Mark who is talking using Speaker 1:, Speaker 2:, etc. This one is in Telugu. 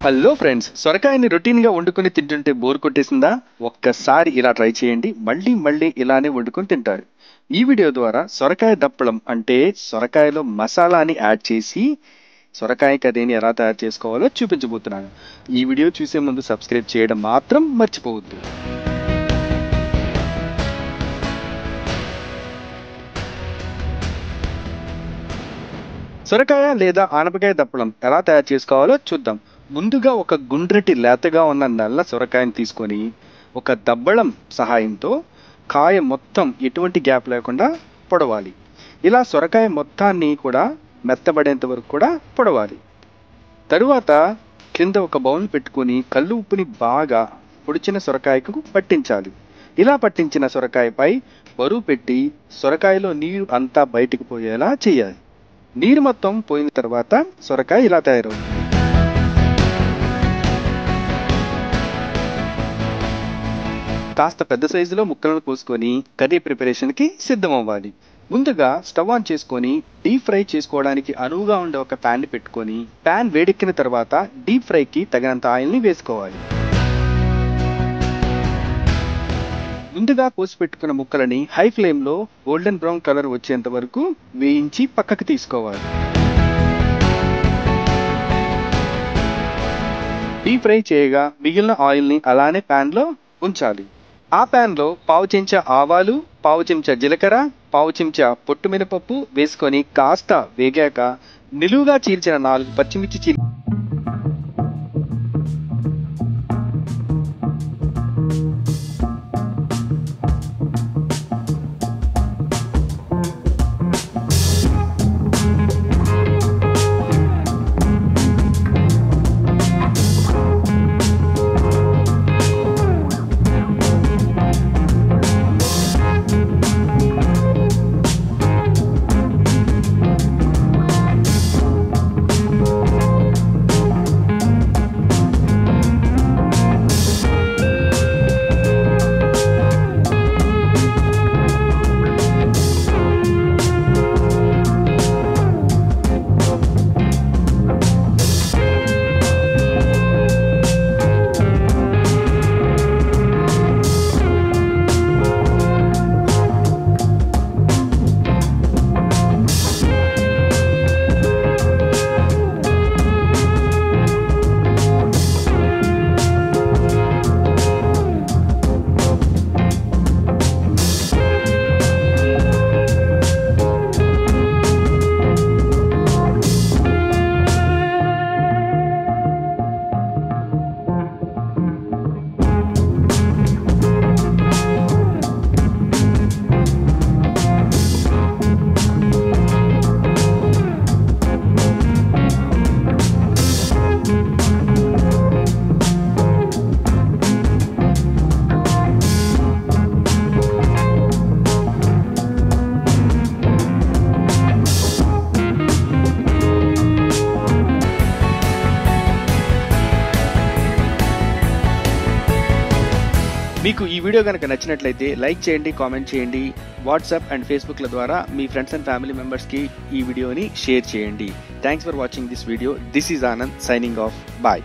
Speaker 1: హలో ఫ్రెండ్స్, సొరకాయని రొటీన్గా వండుకొని తింటుంటే బోర్ కొట్టేసిందా? ఒక్కసారి ఇలా ట్రై చేయండి, మళ్ళీ మళ్ళీ ఇలానే వండుకొని తింటారు. ఈ వీడియో ద్వారా సొరకాయ దప్పడం అంటే సొరకాయలో మసాలాని యాడ్ చేసి సొరకాయ కర్రీని ఎలా తయారు చేసుకోవాలో చూపించబోతున్నాను. ఈ వీడియో చూసే ముందు సబ్స్క్రైబ్ చేయడం మాత్రం మర్చిపోవద్దు. సొరకాయ లేదా ఆనపకాయ దప్పడం ఎలా తయారు చేసుకోవాలో చూద్దాం. ముందుగా ఒక గుండ్రటి లేతగా ఉన్న నల్ల సొరకాయని తీసుకొని ఒక దబ్బళం సహాయంతో కాయ మొత్తం ఎటువంటి గ్యాప్ లేకుండా పొడవాలి. ఇలా సొరకాయ మొత్తాన్ని కూడా మెత్తబడేంత వరకు కూడా పొడవాలి. తరువాత క్రింద ఒక బౌల్ పెట్టుకొని కల్లు ఉప్పుని బాగా పొడిచిన సొరకాయకు పట్టించాలి. ఇలా పట్టించిన సొరకాయపై బరువు పెట్టి సొరకాయలో నీరు అంతా బయటికి పోయేలా చేయాలి. నీరు మొత్తం పోయిన తర్వాత సొరకాయ ఇలా తయారవుతుంది. కాస్త పెద్ద సైజులో ముక్కలను కోసుకొని కర్రీ ప్రిపరేషన్కి సిద్ధం అవ్వాలి. ముందుగా స్టవ్ ఆన్ చేసుకొని డీప్ ఫ్రై చేసుకోవడానికి అనువుగా ఉండే ఒక ప్యాన్ని పెట్టుకొని ప్యాన్ వేడెక్కిన తర్వాత డీప్ ఫ్రైకి తగినంత ఆయిల్ని వేసుకోవాలి. ముందుగా కోసి పెట్టుకున్న ముక్కలని హై ఫ్లేమ్లో గోల్డెన్ బ్రౌన్ కలర్ వచ్చేంత వరకు వేయించి పక్కకు తీసుకోవాలి. డీప్ ఫ్రై చేయగా మిగిలిన ఆయిల్ని అలానే ప్యాన్లో ఉంచాలి. ఆ ప్యాన్లో పావు చెంచా ఆవాలు, పావు చెంచా జీలకర్ర, పావు చెంచా పొట్టు మినపప్పు వేసుకొని కాస్త వేగాక నిలువుగా చీల్చిన 4 పచ్చిమిర్చి మీకు ఈ వీడియో కనుక నచ్చినట్లయితే లైక్ చేయండి, కామెంట్ చేయండి. వాట్సాప్ అండ్ ఫేస్బుక్ల ద్వారా మీ ఫ్రెండ్స్ అండ్ ఫ్యామిలీ మెంబర్స్కి ఈ వీడియోని షేర్ చేయండి. Thanks for watching this video. This is Anand signing off. Bye.